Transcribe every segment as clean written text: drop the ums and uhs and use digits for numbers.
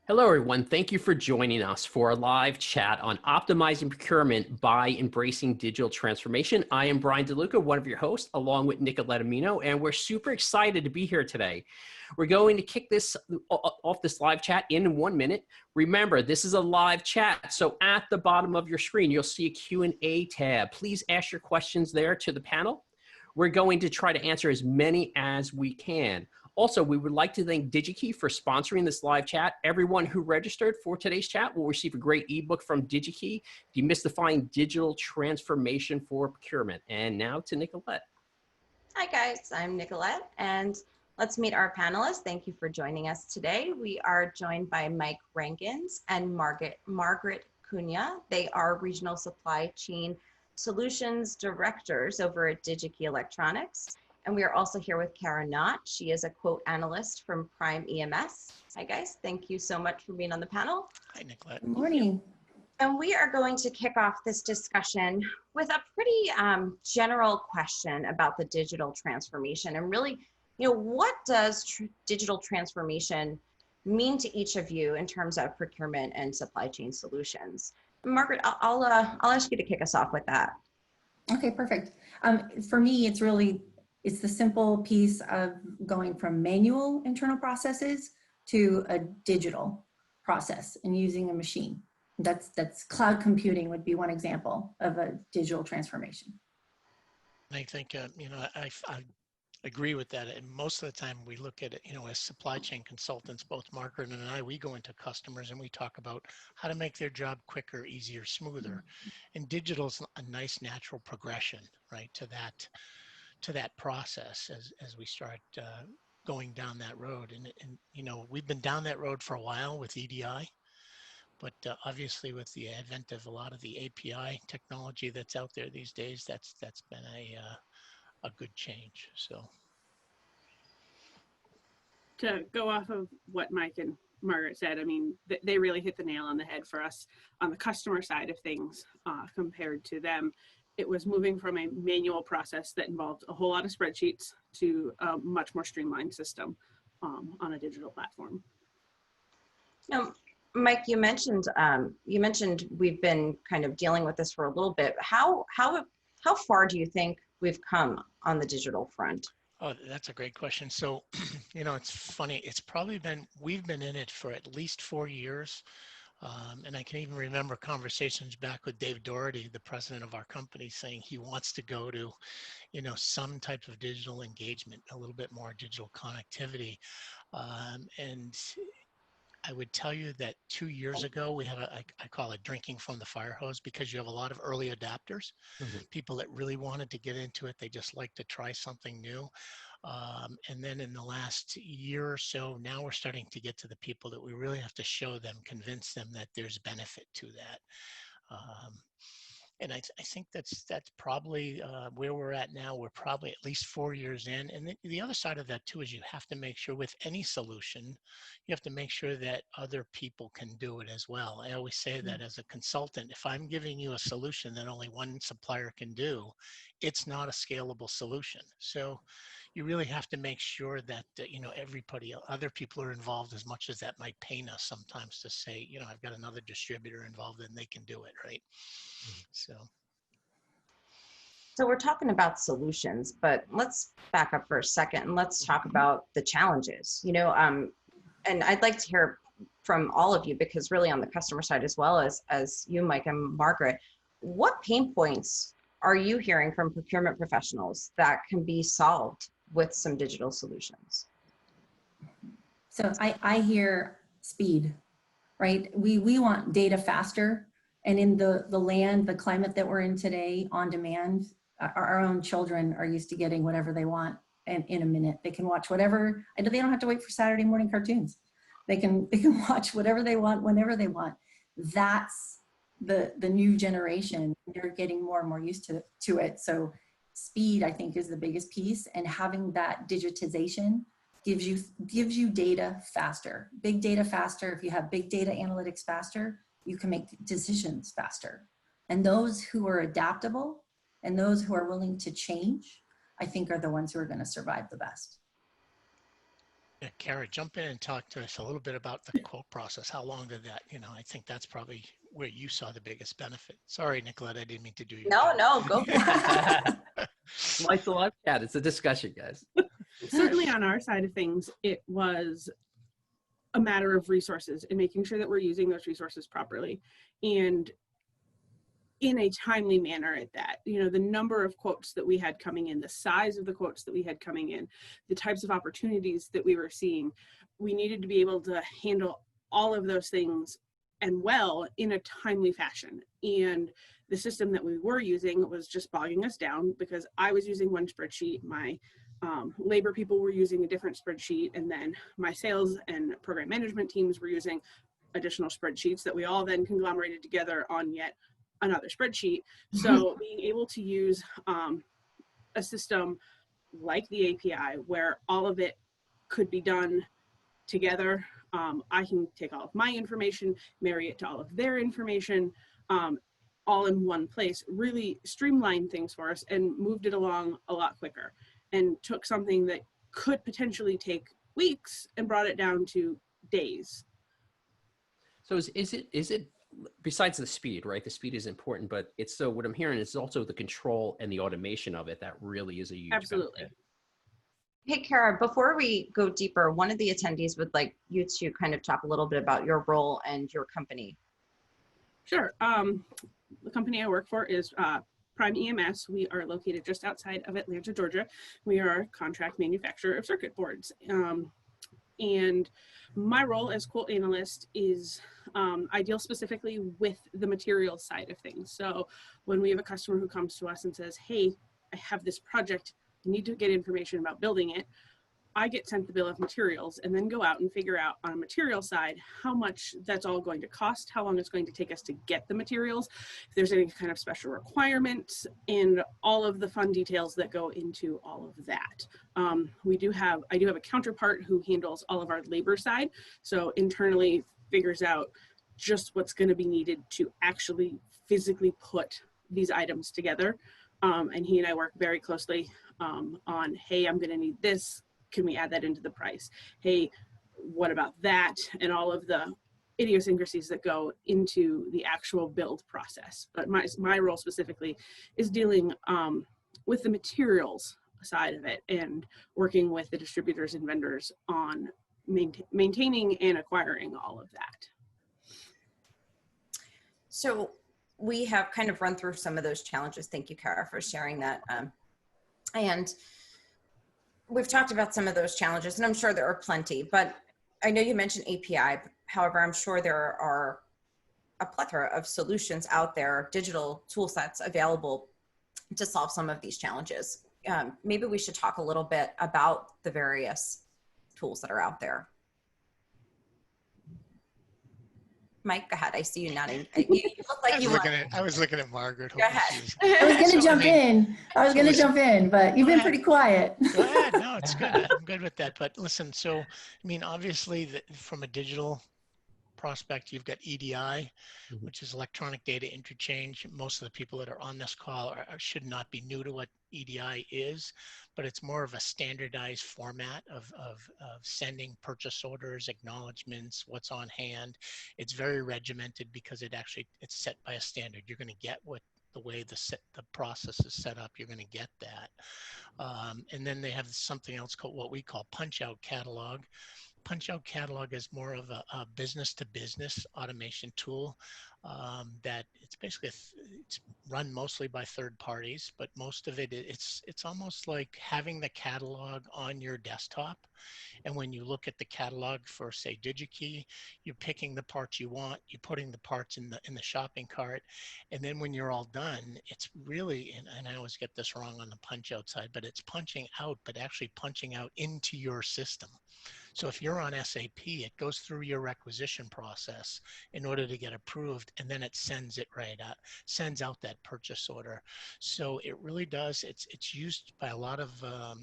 Hello, everyone. Thank you for joining us for a live chat on optimizing procurement by embracing digital transformation. I am Brian DeLuca, one of your hosts, along with Nicoletta Mino, and we're super excited to be here today. We're going to kick this off this live chat in 1 minute. Remember, this is a live chat, so at the bottom of your screen, you'll see a Q&A tab. Please ask your questions there to the panel. We're going to try to answer as many as we can. Also, we would like to thank Digi-Key for sponsoring this live chat. Everyone who registered for today's chat will receive a great ebook from Digi-Key, Demystifying Digital Transformation for Procurement. And now to Nicolette. Hi guys, I'm Nicolette, and let's meet our panelists. Thank you for joining us today. We are joined by Mike Rankins and Margaret Cunha. They are Regional Supply Chain Solutions Directors over at Digi-Key Electronics. And we are also here with Kara Knott. She is a quote analyst from Prime EMS. Hi guys, thank you so much for being on the panel. Hi Nicolette. Good morning. And we are going to kick off this discussion with a pretty general question about the digital transformation. And really, what does digital transformation mean to each of you in terms of procurement and supply chain solutions? Margaret, I'll ask you to kick us off with that. Okay, perfect. For me, it's the simple piece of going from manual internal processes to a digital process and using a machine. That's cloud computing would be one example of a digital transformation. I think, I agree with that. And most of the time we look at it, as supply chain consultants, both Margaret and I, we go into customers and we talk about how to make their job quicker, easier, smoother. And digital is a nice natural progression, right, to that process as we start going down that road. And we've been down that road for a while with EDI, but obviously with the advent of a lot of the API technology that's out there these days, that's been a good change. So to go off of what Mike and Margaret said, I mean, they really hit the nail on the head for us on the customer side of things compared to them. It was moving from a manual process that involved a whole lot of spreadsheets to a much more streamlined system on a digital platform. Now, Mike, you mentioned we've been kind of dealing with this for a little bit. How far do you think we've come on the digital front? Oh, that's a great question. So, it's funny. We've been in it for at least 4 years. And I can even remember conversations back with Dave Doherty, the president of our company, saying he wants to go to, some type of digital engagement, a little bit more digital connectivity. And I would tell you that 2 years ago, we had I call it drinking from the fire hose, because you have a lot of early adopters, people that really wanted to get into it. They just like to try something new. And then in the last year or so, now we're starting to get to the people that we really have to show them, convince them that there's benefit to that. And I think that's probably where we're at now. We're probably at least 4 years in. And the other side of that too is you have to make sure with any solution, you have to make sure that other people can do it as well. I always say that as a consultant, if I'm giving you a solution that only one supplier can do, it's not a scalable solution. So you really have to make sure that, other people are involved, as much as that might pain us sometimes to say, I've got another distributor involved and they can do it, right? So we're talking about solutions, but let's back up for a second and let's talk about the challenges, and I'd like to hear from all of you, because really on the customer side, as well as you, Mike and Margaret, what pain points are you hearing from procurement professionals that can be solved with some digital solutions? So I hear speed, right? We want data faster. And in the climate that we're in today, on demand, our own children are used to getting whatever they want in a minute. They can watch whatever, they don't have to wait for Saturday morning cartoons. They can watch whatever they want, whenever they want. That's the new generation. They're getting more and more used to it. So speed, I think, is the biggest piece, and having that digitization gives you data faster, big data faster. If you have big data analytics faster, you can make decisions faster. And those who are adaptable and those who are willing to change, I think, are the ones who are going to survive the best. Yeah, Kara, jump in and talk to us a little bit about the quote process. How long did that, I think that's probably where you saw the biggest benefit. Sorry, Nicolette, I didn't mean to do your No, job. no, go for it. It's a live chat. It's a discussion, guys. Certainly on our side of things, it was a matter of resources and making sure that we're using those resources properly and in a timely manner at that. The number of quotes that we had coming in, the size of the quotes that we had coming in, the types of opportunities that we were seeing, we needed to be able to handle all of those things and well in a timely fashion. And the system that we were using was just bogging us down because I was using one spreadsheet, my labor people were using a different spreadsheet, and then my sales and program management teams were using additional spreadsheets that we all then conglomerated together on yet another spreadsheet. So being able to use a system like the API where all of it could be done together. I can take all of my information, marry it to all of their information, all in one place, really streamlined things for us and moved it along a lot quicker and took something that could potentially take weeks and brought it down to days. So is it besides the speed, right? The speed is important, but it's so what I'm hearing is also the control and the automation of it that really is a huge Absolutely. benefit. Hey, Kara, before we go deeper, one of the attendees would like you to kind of talk a little bit about your role and your company. Sure. The company I work for is Prime EMS. We are located just outside of Atlanta, Georgia. We are a contract manufacturer of circuit boards. And my role as quote analyst is I deal specifically with the materials side of things. So when we have a customer who comes to us and says, hey, I have this project, I need to get information about building it, I get sent the bill of materials and then go out and figure out on a material side how much that's all going to cost, how long it's going to take us to get the materials, if there's any kind of special requirements, and all of the fun details that go into all of that. I do have a counterpart who handles all of our labor side, so internally figures out just what's going to be needed to actually physically put these items together. And he and I work very closely on, hey, I'm going to need this. Can we add that into the price? Hey, what about that? And all of the idiosyncrasies that go into the actual build process. But my role specifically is dealing with the materials side of it and working with the distributors and vendors on maintaining and acquiring all of that. So we have kind of run through some of those challenges. Thank you, Kara, for sharing that. And we've talked about some of those challenges, and I'm sure there are plenty, but I know you mentioned API. However, I'm sure there are a plethora of solutions out there, digital tool sets available to solve some of these challenges. Maybe we should talk a little bit about the various tools that are out there. Mike, go ahead. I see you nodding. You look like I was looking at Margaret. Go ahead. I was going to jump in. But you've been pretty quiet. Go ahead. No, it's good. I'm good with that. But listen, so, I mean, obviously from a digital prospect, you've got EDI, which is electronic data interchange. Most of the people that are on this call should not be new to what EDI is, but it's more of a standardized format of sending purchase orders, acknowledgements, what's on hand. It's very regimented because it's set by a standard. You're going to get the way the process is set up, you're going to get that. And then they have something else called what we call punch-out catalog. Punch-out catalog is more of a business-to-business automation tool that it's basically it's run mostly by third parties, but most of it's almost like having the catalog on your desktop. And when you look at the catalog for, say, Digi-Key, you're picking the parts you want, you're putting the parts in the shopping cart, and then when you're all done, it's really, and I always get this wrong on the punch-out side, but it's punching out, but actually punching out into your system. So if you're on SAP, it goes through your requisition process in order to get approved, and then it sends it right out, sends out that purchase order. So it really does, it's used by a lot of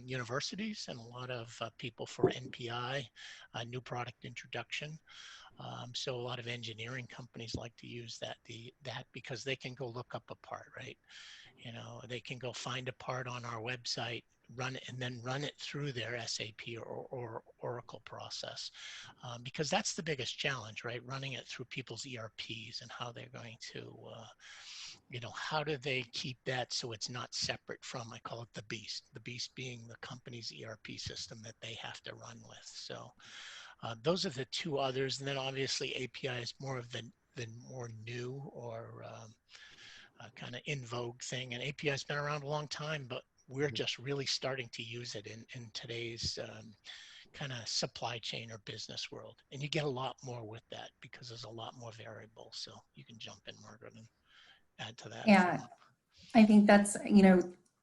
universities and a lot of people for NPI, new product introduction. So a lot of engineering companies like to use that because they can go look up a part, right? You know, they can go find a part on our website, run it, and then run it through their SAP or Oracle process. Because that's the biggest challenge, right? Running it through people's ERPs and how they're going to, you know, how do they keep that so it's not separate from, I call it the beast being the company's ERP system that they have to run with. So those are the two others. And then obviously API is more of the more new or kind of in vogue thing. And API has been around a long time, but we're just really starting to use it in today's kind of supply chain or business world. And you get a lot more with that because there's a lot more variables. So you can jump in, Margaret, and add to that. Yeah, I think that's, you know,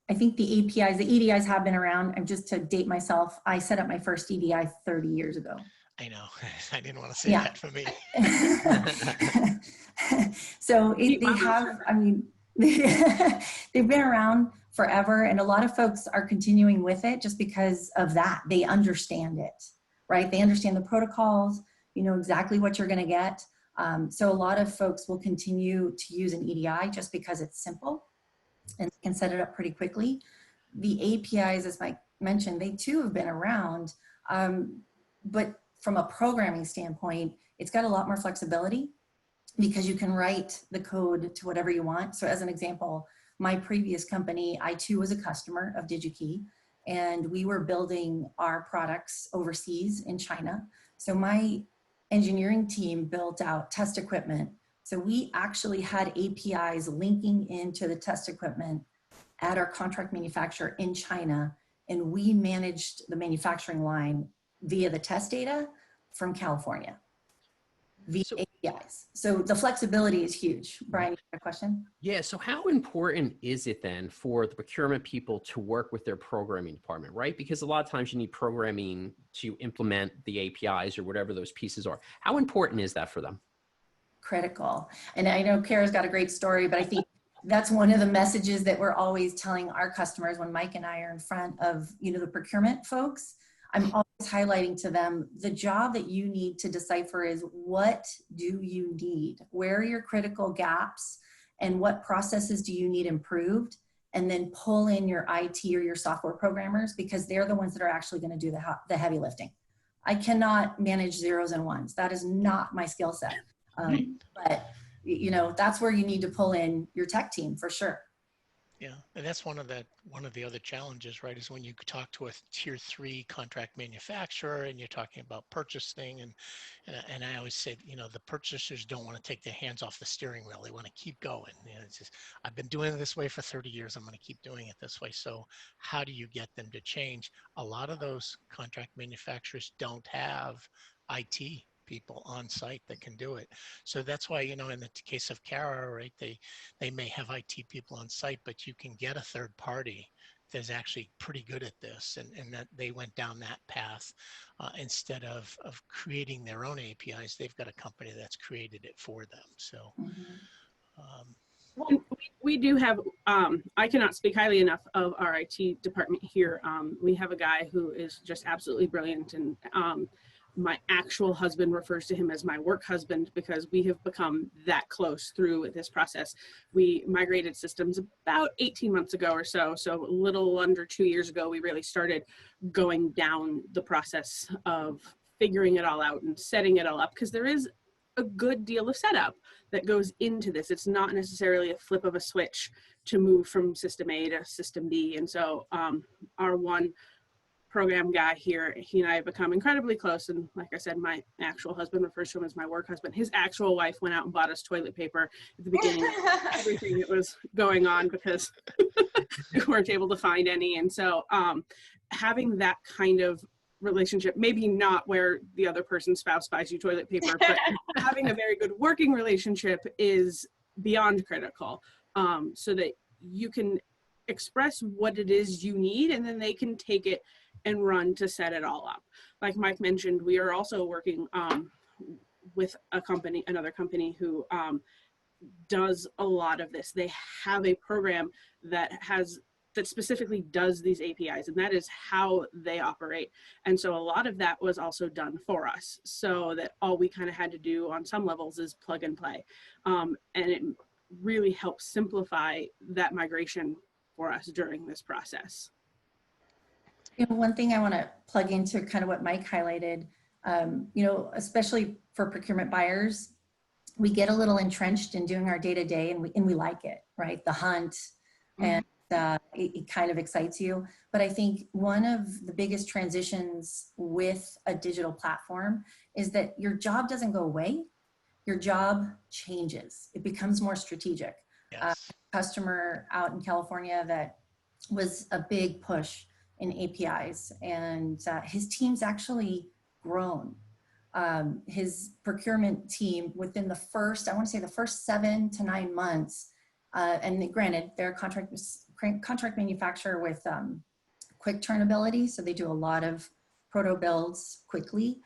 I think the APIs, the EDIs have been around. And just to date myself, I set up my first EDI 30 years ago. I know. I didn't want to say that for me. So they have, I mean, they've been around forever, and a lot of folks are continuing with it just because of that. They understand it, right? They understand the protocols, you know exactly what you're going to get. So a lot of folks will continue to use an EDI just because it's simple and can set it up pretty quickly. The APIs, as Mike mentioned, they too have been around, but from a programming standpoint, it's got a lot more flexibility because you can write the code to whatever you want. So as an example, my previous company, I too was a customer of Digi-Key, and we were building our products overseas in China. So my engineering team built out test equipment. So we actually had APIs linking into the test equipment at our contract manufacturer in China, and we managed the manufacturing line via the test data from California via APIs. So the flexibility is huge. Brian, you have a question? Yeah, so how important is it then for the procurement people to work with their programming department, right? Because a lot of times you need programming to implement the APIs or whatever those pieces are. How important is that for them? Critical. And I know Kara's got a great story, but I think that's one of the messages that we're always telling our customers when Mike and I are in front of, you know, the procurement folks. I'm always highlighting to them the job that you need to decipher is what do you need? Where are your critical gaps and what processes do you need improved? And then pull in your IT or your software programmers because they're the ones that are actually going to do the heavy lifting. I cannot manage zeros and ones. That is not my skill set. But you know, that's where you need to pull in your tech team for sure. Yeah, and that's one of the other challenges, right? Is when you talk to a tier 3 contract manufacturer and you're talking about purchasing, and I always say, you know, the purchasers don't want to take their hands off the steering wheel. They want to keep going. You know, it's just, I've been doing it this way for 30 years. I'm going to keep doing it this way. So how do you get them to change? A lot of those contract manufacturers don't have IT people on site that can do it. So that's why, you know, in the case of Kara, right, they may have IT people on site, but you can get a third party that's actually pretty good at this, and that they went down that path instead of creating their own APIs. They've got a company that's created it for them. So we do have, I cannot speak highly enough of our IT department here. We have a guy who is just absolutely brilliant, and my actual husband refers to him as my work husband because we have become that close through this process. We migrated systems about 18 months ago or so. So a little under 2 years ago, we really started going down the process of figuring it all out and setting it all up, because there is a good deal of setup that goes into this. It's not necessarily a flip of a switch to move from system A to system B. And so our one program guy here, he and I have become incredibly close. And like I said, my actual husband refers to him as my work husband. His actual wife went out and bought us toilet paper at the beginning of everything that was going on because we weren't able to find any. And so having that kind of relationship, maybe not where the other person's spouse buys you toilet paper, but having a very good working relationship is beyond critical, so that you can express what it is you need, and then they can take it and run to set it all up. Like Mike mentioned, we are also working with another company who does a lot of this. They have a program that specifically does these APIs, and that is how they operate. And so a lot of that was also done for us, so that all we kind of had to do on some levels is plug and play. And really help simplify that migration for us during this process. You know, one thing I want to plug into kind of what Mike highlighted, you know, especially for procurement buyers, we get a little entrenched in doing our day-to-day, and we like it, right? The hunt, and it kind of excites you. But I think one of the biggest transitions with a digital platform is that your job doesn't go away. Your job changes. It becomes more strategic. Yes. Customer out in California that was a big push in APIs, and his team's actually grown. His procurement team within the first, I want to say the first 7 to 9 months, and granted, they're a contract manufacturer with quick turn ability, so they do a lot of proto builds quickly,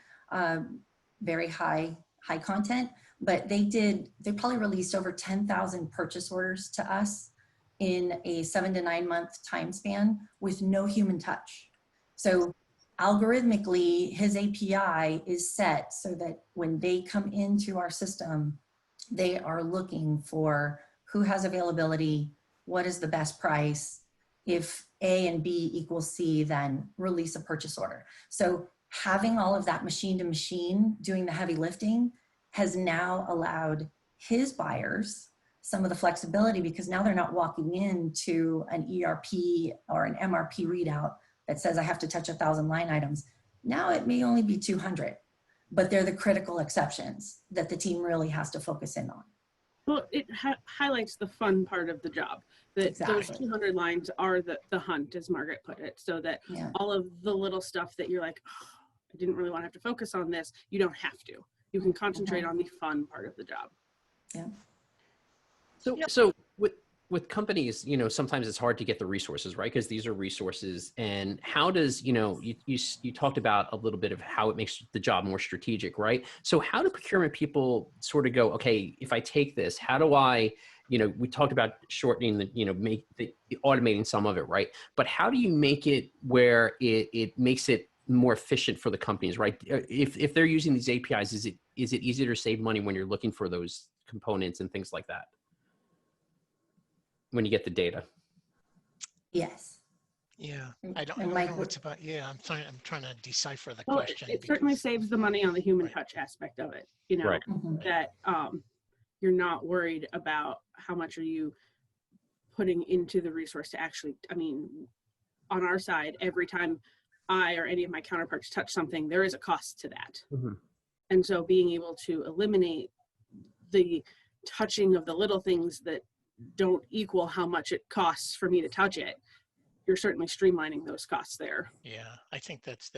very high content, but they probably released over 10,000 purchase orders to us in a 7 to 9 month time span with no human touch. So algorithmically, his API is set so that when they come into our system, they are looking for who has availability, what is the best price. If A and B equals C, then release a purchase order. So having all of that machine to machine doing the heavy lifting has now allowed his buyers some of the flexibility, because now they're not walking into an ERP or an MRP readout that says I have to touch 1,000 line items. Now it may only be 200, but they're the critical exceptions that the team really has to focus in on. Well, it highlights the fun part of the job, that Exactly. those 200 lines are the hunt, as Margaret put it, so that all of the little stuff that you're like, oh, I didn't really want to have to focus on this, you don't have to. You can concentrate on the fun part of the job. Yeah. So with companies, you know, sometimes it's hard to get the resources, right? Because these are resources. And how does, you know, you talked about a little bit of how it makes the job more strategic, right? So how do procurement people sort of go, okay, if I take this, how do I, you know, we talked about shortening the, you know, automating some of it, right? But how do you make it where it makes it more efficient for the companies, right? If they're using these APIs, is it easier to save money when you're looking for those components and things like that, when you get the data? Yes. Yeah, I don't And know Mike, what's about. Yeah, I'm trying to decipher the Well, question. it certainly because- saves the money on the human Right. touch aspect of it, you know, Right. that you're not worried about how much are you putting into the resource to actually, I mean, on our side, every time I or any of my counterparts touch something, there is a cost to that. Mhm. And so being able to eliminate the touching of the little things that don't equal how much it costs for me to touch it, you're certainly streamlining those costs there. Yeah, I think that's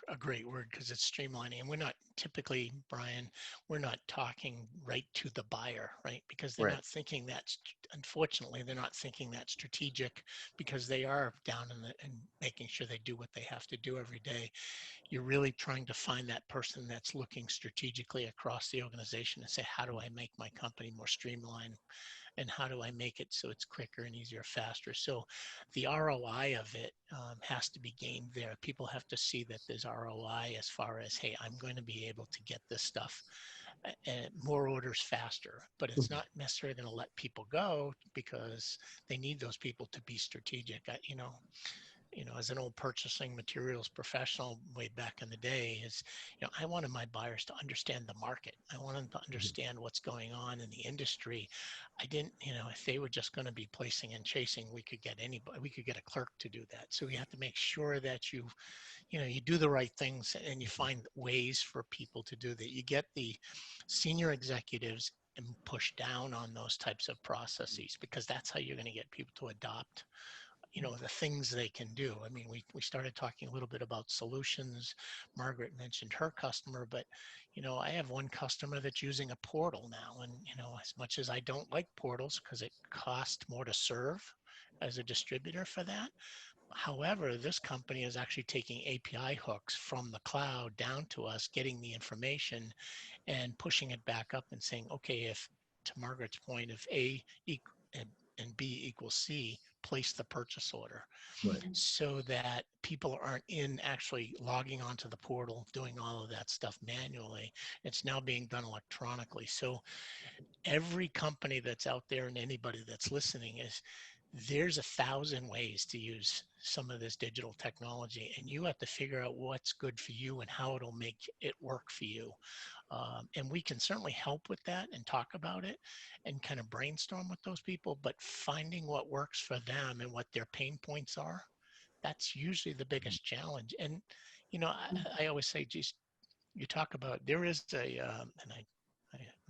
a great word, because it's streamlining. And we're not typically, Brian, we're not talking right to the buyer, right? Because they're Right. not thinking that, unfortunately, they're not thinking that strategic, because they are down and making sure they do what they have to do every day. You're really trying to find that person that's looking strategically across the organization and say, how do I make my company more streamlined? And how do I make it so it's quicker and easier, faster? So the ROI of it has to be gained there. People have to see that there's ROI as far as, hey, I'm going to be able to get this stuff and more orders faster, but it's not necessarily going to let people go, because they need those people to be strategic. As an old purchasing materials professional way back in the day, I wanted my buyers to understand the market. I wanted them to understand what's going on in the industry. I didn't, if they were just going to be placing and chasing, we could get a clerk to do that. So we have to make sure that you do the right things, and you find ways for people to do that. You get the senior executives and push down on those types of processes, because that's how you're going to get people to adopt the things they can do. I mean, we started talking a little bit about solutions. Margaret mentioned her customer, but I have one customer that's using a portal now, and as much as I don't like portals because it costs more to serve as a distributor for that. However, this company is actually taking API hooks from the cloud down to us, getting the information and pushing it back up and saying, okay, if, to Margaret's point, if A and B equals C, place the purchase order, Right. so that people aren't actually logging onto the portal, doing all of that stuff manually. It's now being done electronically. So every company that's out there and anybody that's listening there's 1,000 ways to use some of this digital technology, and you have to figure out what's good for you and how it'll make it work for you. And we can certainly help with that and talk about it and kind of brainstorm with those people, but finding what works for them and what their pain points are, that's usually the biggest challenge. And, I always say, geez, you talk about, there is I'm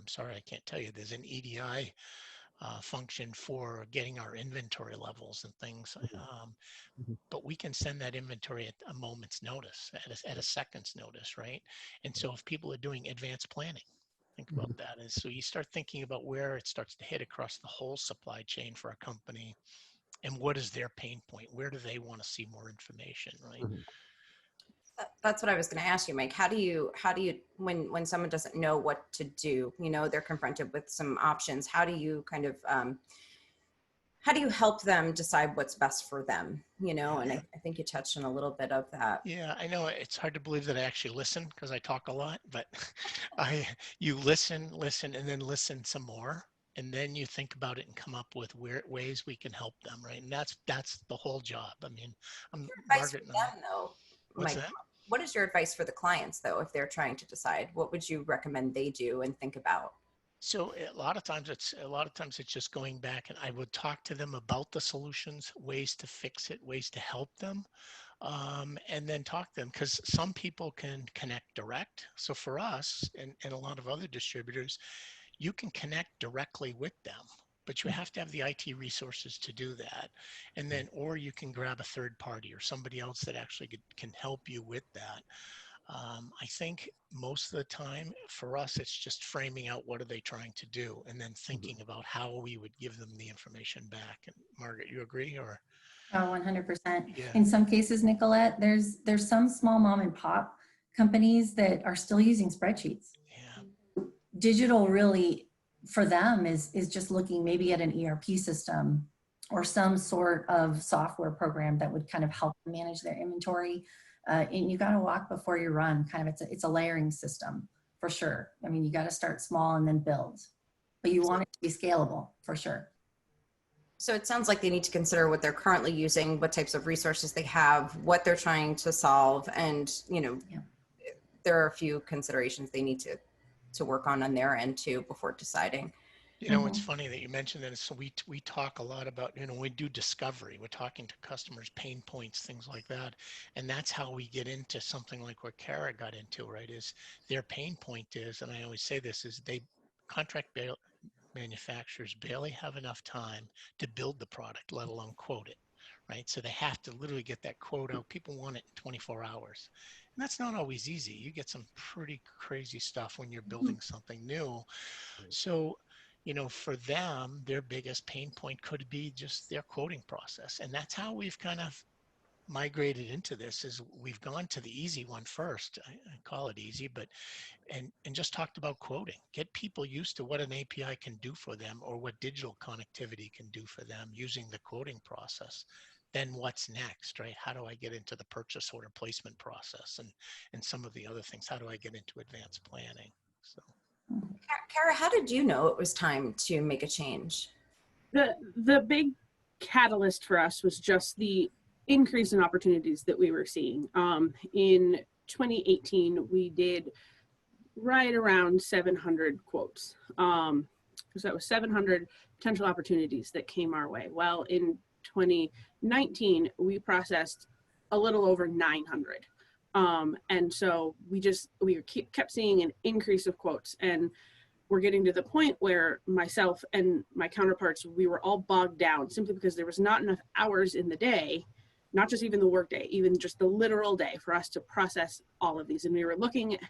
sorry, I can't tell you, there's an EDI function for getting our inventory levels and things. But we can send that inventory at a moment's notice, at a second's notice, right? And so if people are doing advanced planning, think about that. And so you start thinking about where it starts to hit across the whole supply chain for a company, and what is their pain point? Where do they want to see more information, right? That's what I was going to ask you, Mike. How do you, when someone doesn't know what to do, they're confronted with some options. How do you kind of, how do you help them decide what's best for them? And I think you touched on a little bit of that. Yeah, I know it's hard to believe that I actually listen because I talk a lot, but you listen, and then listen some more. And then you think about it and come up with ways we can help them, right? And that's the whole job. I mean, Margaret, though, what's Mike, that? what is your advice for the clients, though, if they're trying to decide? What would you recommend they do and think about? So a lot of times it's just going back, and I would talk to them about the solutions, ways to fix it, ways to help them, and then talk to them, because some people can connect direct. So for us and a lot of other distributors, you can connect directly with them, but you have to have the IT resources to do that. And then, or you can grab a third party or somebody else that actually can help you with that. I think most of the time for us, it's just framing out what are they trying to do, and then thinking about how we would give them the information back. And Margaret, you agree, or? Oh, 100%. Yeah. In some cases, Nicolette, there's some small mom and pop companies that are still using spreadsheets. Yeah. Digital really for them is just looking maybe at an ERP system or some sort of software program that would kind of help them manage their inventory. And you got to walk before you run. Kind of, it's a layering system for sure. I mean, you got to start small and then build, but you want it to be scalable for sure. So it sounds like they need to consider what they're currently using, what types of resources they have, what they're trying to solve, and there are a few considerations they need to work on their end too before deciding. It's funny that you mentioned that. So we talk a lot about, we do discovery. We're talking to customers' pain points, things like that. And that's how we get into something like what Kara got into, right? Is their pain point is, and I always say this, is contract manufacturers barely have enough time to build the product, let alone quote it, right? So they have to literally get that quote out. People want it in 24 hours. And that's not always easy. You get some pretty crazy stuff when you're building something new. So, for them, their biggest pain point could be just their quoting process. And that's how we've kind of migrated into this, is we've gone to the easy one first. I call it easy, but and just talked about quoting. Get people used to what an API can do for them, or what digital connectivity can do for them using the quoting process. Then what's next, right? How do I get into the purchase order placement process and some of the other things? How do I get into advanced planning? So. Kara, how did you know it was time to make a change? The big catalyst for us was just the increase in opportunities that we were seeing. In 2018, we did right around 700 quotes. So that was 700 potential opportunities that came our way. Well, in 2019, we processed a little over 900. And so we kept seeing an increase of quotes, and we're getting to the point where myself and my counterparts, we were all bogged down simply because there was not enough hours in the day, not just even the work day, even just the literal day, for us to process all of these. And we were looking at,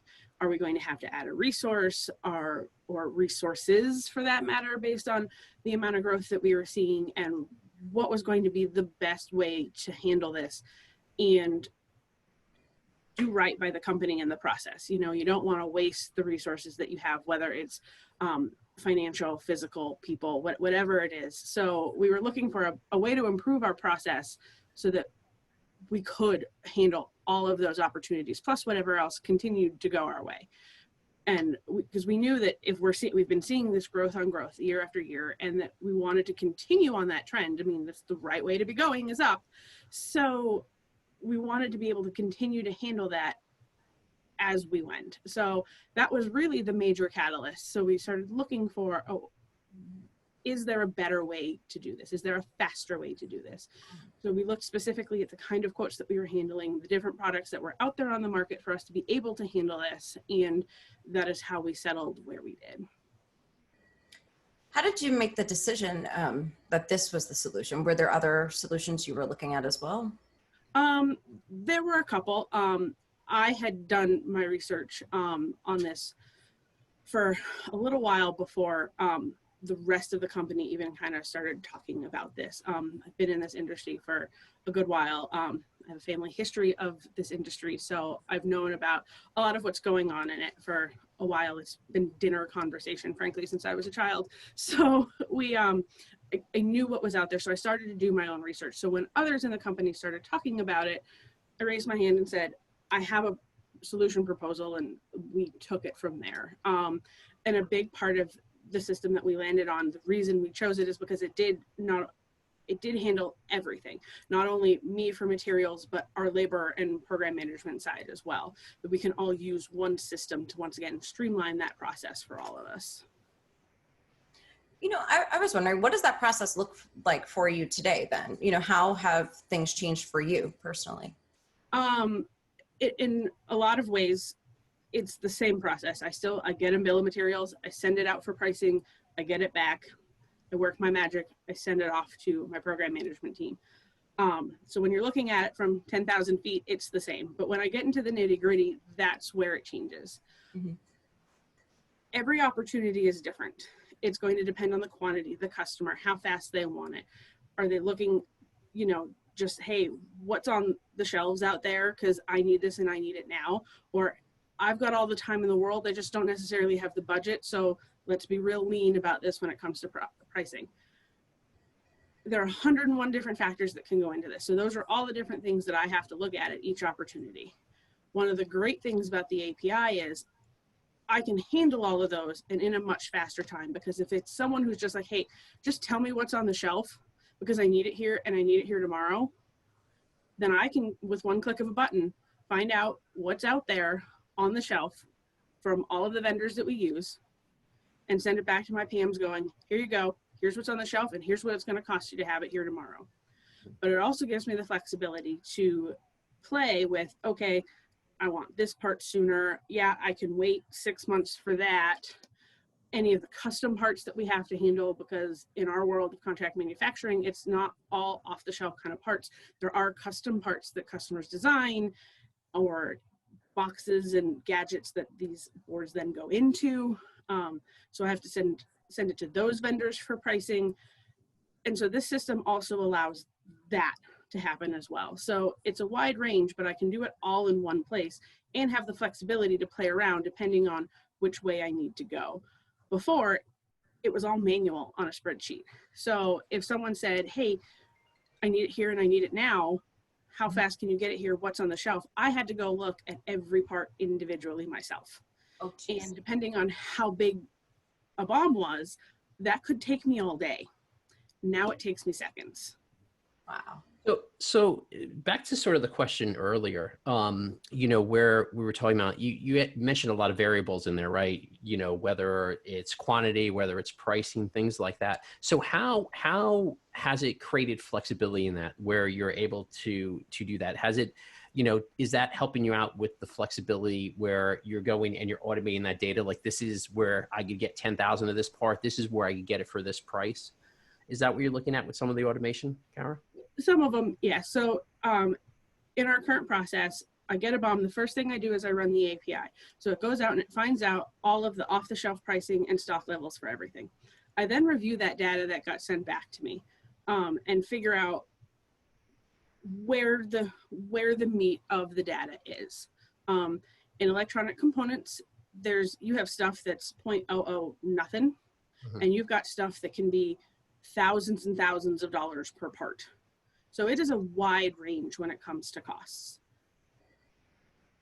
are we going to have to add a resource or resources for that matter, based on the amount of growth that we were seeing, and what was going to be the best way to handle this. And do right by the company in the process. You know, you don't want to waste the resources that you have, whether it's financial, physical, people, whatever it is. So we were looking for a way to improve our process so that we could handle all of those opportunities, plus whatever else continued to go our way. And because we knew that if we've been seeing this growth on growth year after year, and that we wanted to continue on that trend. I mean, that's the right way to be going, is up. So we wanted to be able to continue to handle that as we went. So that was really the major catalyst. So we started looking for, is there a better way to do this? Is there a faster way to do this? So we looked specifically at the kind of quotes that we were handling, the different products that were out there on the market for us to be able to handle this. And that is how we settled where we did. How did you make the decision that this was the solution? Were there other solutions you were looking at as well? There were a couple. I had done my research on this for a little while before the rest of the company even kind of started talking about this. I've been in this industry for a good while. I have a family history of this industry, so I've known about a lot of what's going on in it for a while. It's been dinner conversation, frankly, since I was a child. So I knew what was out there, so I started to do my own research. So when others in the company started talking about it, I raised my hand and said, I have a solution proposal, and we took it from there. And a big part of the system that we landed on, the reason we chose it is because it did handle everything, not only me for materials, but our labor and program management side as well, that we can all use one system to once again streamline that process for all of us. You know, I was wondering, what does that process look like for you today then? You know, how have things changed for you personally? In a lot of ways, it's the same process. I get a bill of materials, I send it out for pricing, I get it back, I work my magic, I send it off to my program management team. So when you're looking at it from 10,000 feet, it's the same. But when I get into the nitty gritty, that's where it changes. Mm-hmm. Every opportunity is different. It's going to depend on the quantity, the customer, how fast they want it. Are they looking, you know, just, hey, what's on the shelves out there? Because I need this and I need it now. Or I've got all the time in the world, I just don't necessarily have the budget. So let's be real lean about this when it comes to pricing. There are 101 different factors that can go into this. So those are all the different things that I have to look at each opportunity. One of the great things about the API is I can handle all of those and in a much faster time, because if it's someone who's just like, hey, just tell me what's on the shelf because I need it here and I need it here tomorrow, then I can, with one click of a button, find out what's out there on the shelf from all of the vendors that we use and send it back to my PMs going, here you go, here's what's on the shelf and here's what it's going to cost you to have it here tomorrow. But it also gives me the flexibility to play with, okay, I want this part sooner. Yeah, I can wait 6 months for that. Any of the custom parts that we have to handle, because in our world of contract manufacturing, it's not all off the shelf kind of parts. There are custom parts that customers design, or boxes and gadgets that these boards then go into. So I have to send it to those vendors for pricing. And so this system also allows that to happen as well. So it's a wide range, but I can do it all in one place and have the flexibility to play around depending on which way I need to go. Before, it was all manual on a spreadsheet. So if someone said, hey, I need it here and I need it now, how fast can you get it here? What's on the shelf? I had to go look at every part individually myself. Oh, and depending on how big a bomb was, that could take me all day. Now it takes me seconds. Wow. So back to sort of the question earlier, you know, where we were talking about, you had mentioned a lot of variables in there, right? You know, whether it's quantity, whether it's pricing, things like that. So how has it created flexibility in that, where you're able to do that? Has it, you know, is that helping you out with the flexibility where you're going and you're automating that data? Like, this is where I could get 10,000 of this part. This is where I could get it for this price. Is that what you're looking at with some of the automation, Kara? Some of them, yeah. So in our current process, I get a bomb. The first thing I do is I run the API. So it goes out and it finds out all of the off-the-shelf pricing and stock levels for everything. I then review that data that got sent back to me and figure out where the meat of the data is. In electronic components, you have stuff that's 0.00 nothing, and you've got stuff that can be thousands and thousands of dollars per part. So it is a wide range when it comes to costs.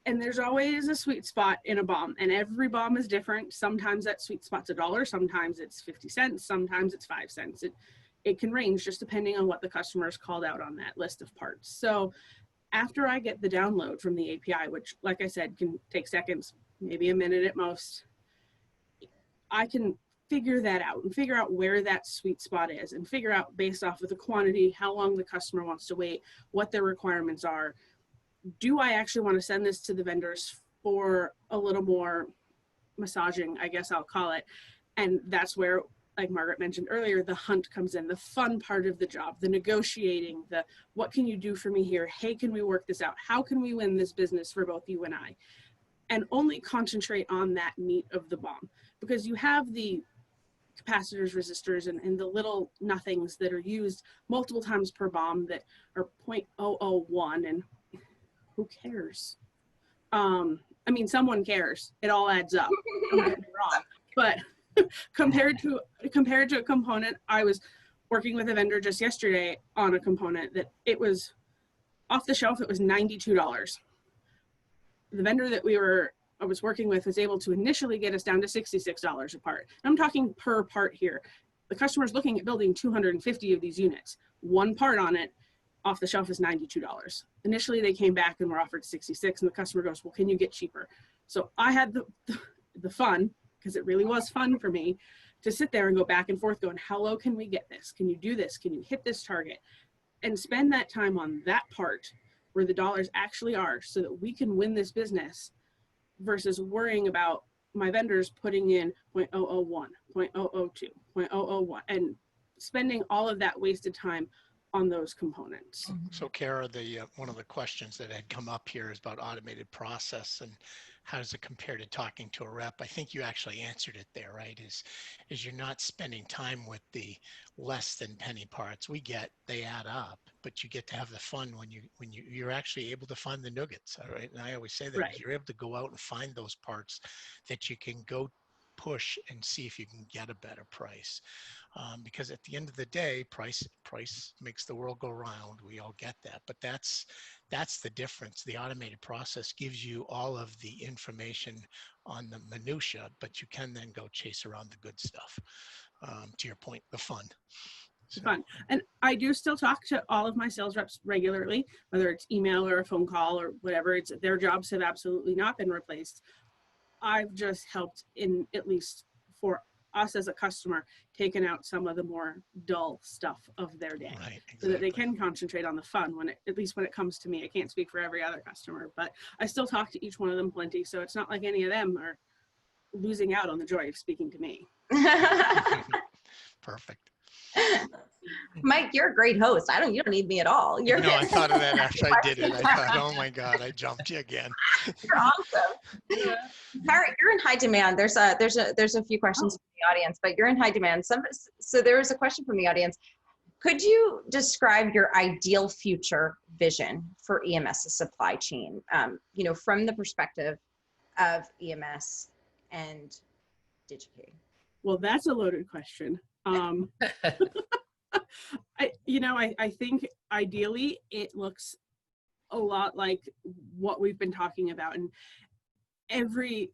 And there's always a sweet spot in a BOM, and every BOM is different. Sometimes that sweet spot's $1, sometimes it's 50 cents, sometimes it's 5 cents. It can range just depending on what the customer's called out on that list of parts. So after I get the download from the API, which, like I said, can take seconds, maybe a minute at most, I can figure that out and figure out where that sweet spot is and figure out based off of the quantity, how long the customer wants to wait, what their requirements are. Do I actually want to send this to the vendors for a little more massaging, I guess I'll call it. And that's where, like Margaret mentioned earlier, the hunt comes in, the fun part of the job, the negotiating, the what can you do for me here? Hey, can we work this out? How can we win this business for both you and I? And only concentrate on that meat of the BOM, because you have the capacitors, resistors, and the little nothings that are used multiple times per BOM that are 0.001, and who cares? I mean, someone cares. It all adds up. Don't get me wrong. But compared to a component, I was working with a vendor just yesterday on a component that it was off the shelf. It was $92. The vendor that I was working with was able to initially get us down to $66 a part. I'm talking per part here. The customer's looking at building 250 of these units. One part on it off the shelf is $92. Initially, they came back and were offered 66, and the customer goes, well, can you get cheaper? So I had the fun, because it really was fun for me, to sit there and go back and forth going, how low can we get this? Can you do this? Can you hit this target? And spend that time on that part where the dollars actually are so that we can win this business versus worrying about my vendors putting in 0.001, 0.002, 0.001, and spending all of that wasted time on those components. So Kara, one of the questions that had come up here is about automated process and how does it compare to talking to a rep? I think you actually answered it there, right? Is you're not spending time with the less than penny parts. They add up, but you get to have the fun when you're actually able to find the nuggets, all right? And I always say that right. You're able to go out and find those parts that you can go push and see if you can get a better price. Because at the end of the day, price makes the world go round. We all get that, but that's the difference. The automated process gives you all of the information on the minutia, but you can then go chase around the good stuff. To your point, the fun. So. Fun. And I do still talk to all of my sales reps regularly, whether it's email or a phone call or whatever. Their jobs have absolutely not been replaced. I've just helped in, at least for us as a customer, taken out some of the more dull stuff of their day, right, exactly. So that they can concentrate on the fun at least when it comes to me. I can't speak for every other customer, but I still talk to each one of them plenty. So it's not like any of them are losing out on the joy of speaking to me. Perfect. Mike, you're a great host. You don't need me at all. I thought of that after I did it. I thought, oh my God, I jumped you again. You're awesome. Harry, you're in high demand. There's a few questions from the audience, but you're in high demand. So there was a question from the audience. Could you describe your ideal future vision for EMS's supply chain? From the perspective of EMS and Digi-Key. Well, that's a loaded question. I think ideally it looks a lot like what we've been talking about, and every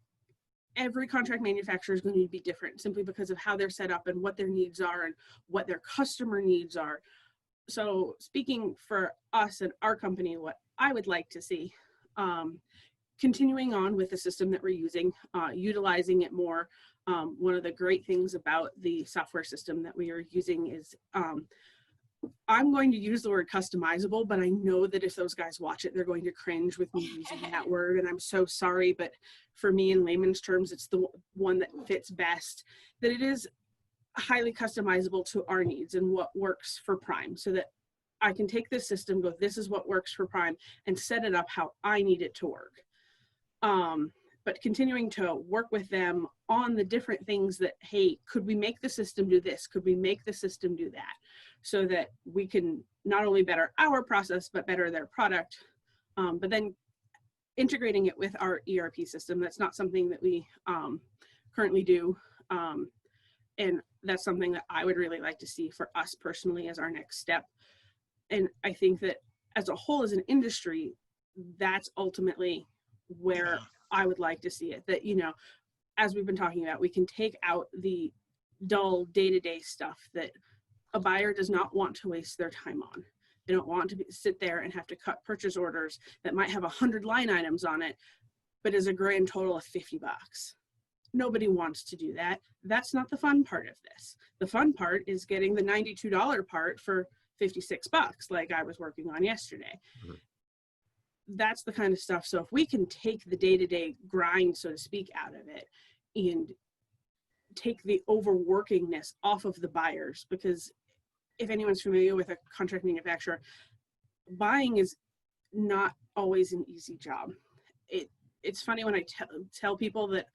contract manufacturer is going to be different simply because of how they're set up and what their needs are and what their customer needs are. So speaking for us and our company, what I would like to see, continuing on with the system that we're using, utilizing it more. One of the great things about the software system that we are using is, I'm going to use the word customizable, but I know that if those guys watch it, they're going to cringe with me using that word. And I'm so sorry, but for me in layman's terms, it's the one that fits best, that it is highly customizable to our needs and what works for Prime, so that I can take this system, go, this is what works for Prime, and set it up how I need it to work. But continuing to work with them on the different things that, hey, could we make the system do this? Could we make the system do that? So that we can not only better our process, but better their product. But then integrating it with our ERP system. That's not something that we currently do. And that's something that I would really like to see for us personally as our next step. And I think that as a whole, as an industry, that's ultimately where I would like to see it. That, you know, as we've been talking about, we can take out the dull day-to-day stuff that a buyer does not want to waste their time on. They don't want to sit there and have to cut purchase orders that might have 100 line items on it, but is a grand total of $50. Nobody wants to do that. That's not the fun part of this. The fun part is getting the $92 part for $56, like I was working on yesterday. Mm-hmm. That's the kind of stuff. So if we can take the day-to-day grind, so to speak, out of it and take the overworkingness off of the buyers, because if anyone's familiar with a contract manufacturer, buying is not always an easy job. It's funny when I tell people that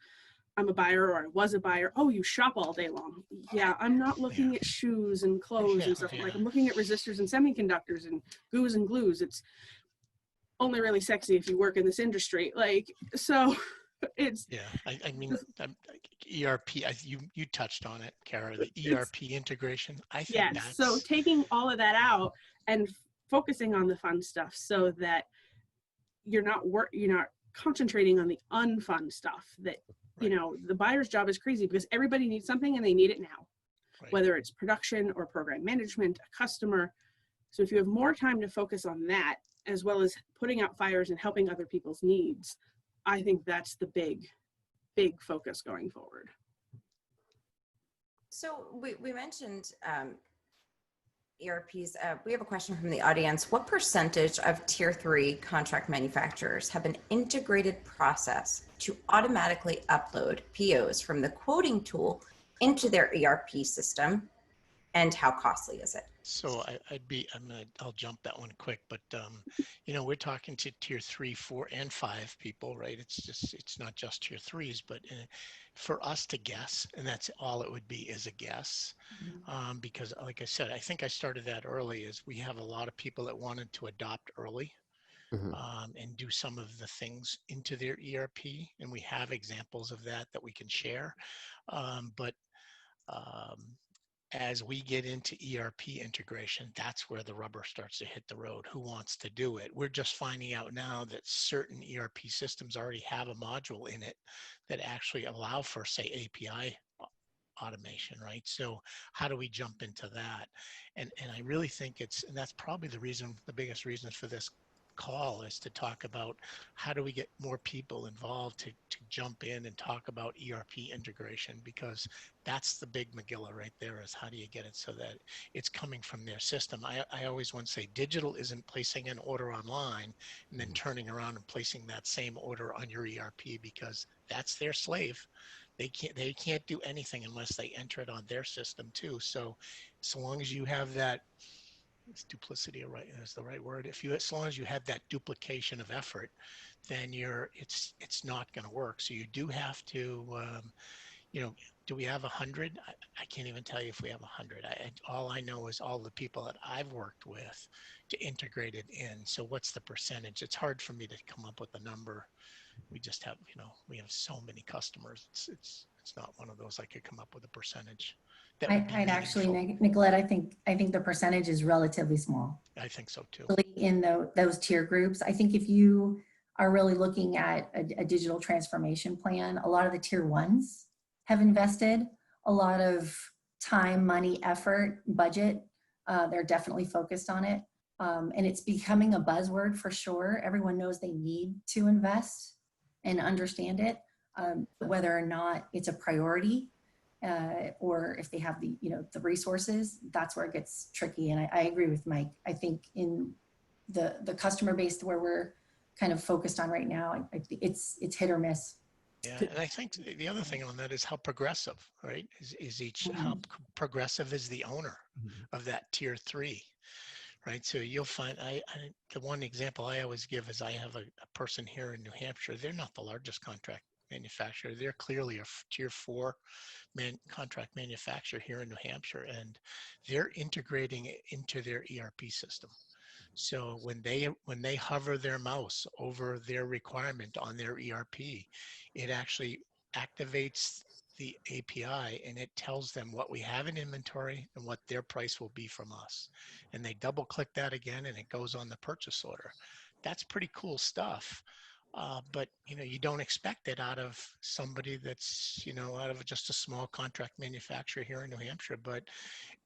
I'm a buyer or I was a buyer. Oh, you shop all day long. Yeah, I'm not looking at shoes and clothes and stuff. Like, I'm looking at resistors and semiconductors and goos and glues. It's only really sexy if you work in this industry. Like, so it's. Yeah, I mean, ERP, you touched on it, Kara, the ERP integration. I think that's. So taking all of that out and focusing on the fun stuff so that you're not concentrating on the unfun stuff that, you know, the buyer's job is crazy because everybody needs something and they need it now, whether it's production or program management, a customer. So if you have more time to focus on that, as well as putting out fires and helping other people's needs, I think that's the big focus going forward. So we mentioned ERPs. We have a question from the audience. What percentage of tier 3 contract manufacturers have an integrated process to automatically upload POs from the quoting tool into their ERP system, and how costly is it? So I'll jump that one quick, but you know, we're talking to tier 3, 4, and 5 people, right? It's not just tier 3s, but for us to guess, and that's all it would be, is a guess, because like I said, I think I started that early, is we have a lot of people that wanted to adopt early. And do some of the things into their ERP, and we have examples of that we can share, but as we get into ERP integration, that's where the rubber starts to hit the road. Who wants to do it? We're just finding out now that certain ERP systems already have a module in it that actually allow for, say, API automation, right? So how do we jump into that? And I really think and that's probably the biggest reason for this call, is to talk about how do we get more people involved to jump in and talk about ERP integration, because that's the big Megillah right there, is how do you get it so that it's coming from their system. I always want to say digital isn't placing an order online and then turning around and placing that same order on your ERP, because that's their slave. They can't do anything unless they enter it on their system too. So long as you have that, is duplicity is the right word? As long as you have that duplication of effort, then it's not going to work. So you do have to, you know, do we have 100? I can't even tell you if we have 100. All I know is all the people that I've worked with to integrate it in. So what's the percentage? It's hard for me to come up with a number. We just have, you know, we have so many customers. It's not one of those I could come up with a percentage. I'd actually, Nicolette, I think the percentage is relatively small. I think so too. In those tier groups, I think if you are really looking at a digital transformation plan, a lot of the tier 1s have invested a lot of time, money, effort, budget. They're definitely focused on it. And it's becoming a buzzword for sure. Everyone knows they need to invest and understand it, whether or not it's a priority. Or if they have the resources, that's where it gets tricky. And I agree with Mike. I think in the customer base where we're kind of focused on right now, I think it's hit or miss. Yeah, and I think the other thing on that is how progressive, right? How progressive is the owner of that tier 3, right? So you'll find, the one example I always give is I have a person here in New Hampshire. They're not the largest contract manufacturer. They're clearly a tier 4 contract manufacturer here in New Hampshire, and they're integrating it into their ERP system. So when they hover their mouse over their requirement on their ERP, it actually activates the API and it tells them what we have in inventory and what their price will be from us. And they double click that again and it goes on the purchase order. That's pretty cool stuff. But you don't expect it out of somebody that's out of just a small contract manufacturer here in New Hampshire. But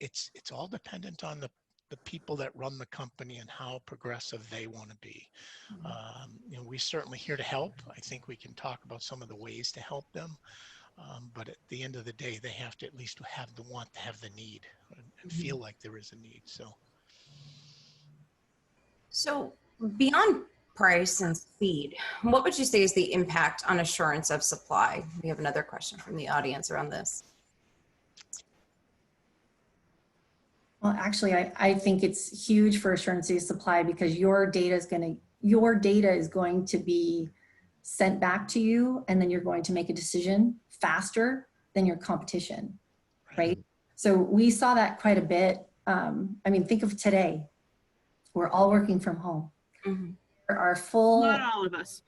it's all dependent on the people that run the company and how progressive they want to be. We're certainly here to help. I think we can talk about some of the ways to help them. But at the end of the day, they have to at least have the want to have the need and feel like there is a need. So beyond price and speed, what would you say is the impact on assurance of supply? We have another question from the audience around this. Well, actually, I think it's huge for assurance of supply because your data is going to be sent back to you, and then you're going to make a decision faster than your competition, right? So we saw that quite a bit. I mean, think of today. We're all working from home. Mm-hmm. There are full. Not all of us.